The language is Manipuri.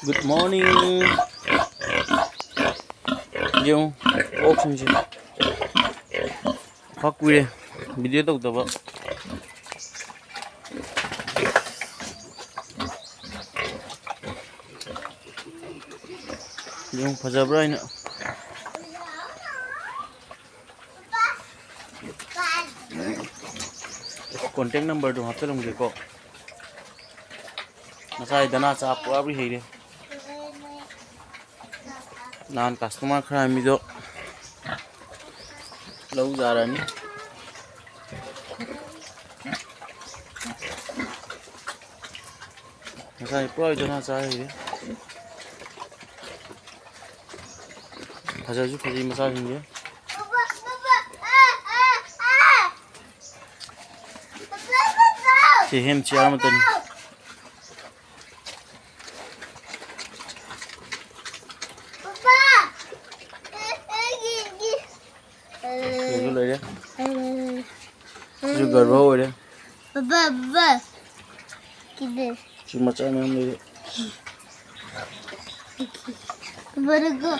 Good morning. Yung oxen siya. Pakuye. Video daw ba? Yung pajabra ina. Contact number do hapsalungi ko. Masai dana sa apu abri heire. Nan customer khara mi do lau जा रहा नहीं masai pro dana sa heire. Phajaju phaji masai hinge. Hem chair matan जो ले रहे जो गरबा हो रहे बाबा किधर जो मचा में हम ले रहे बरगो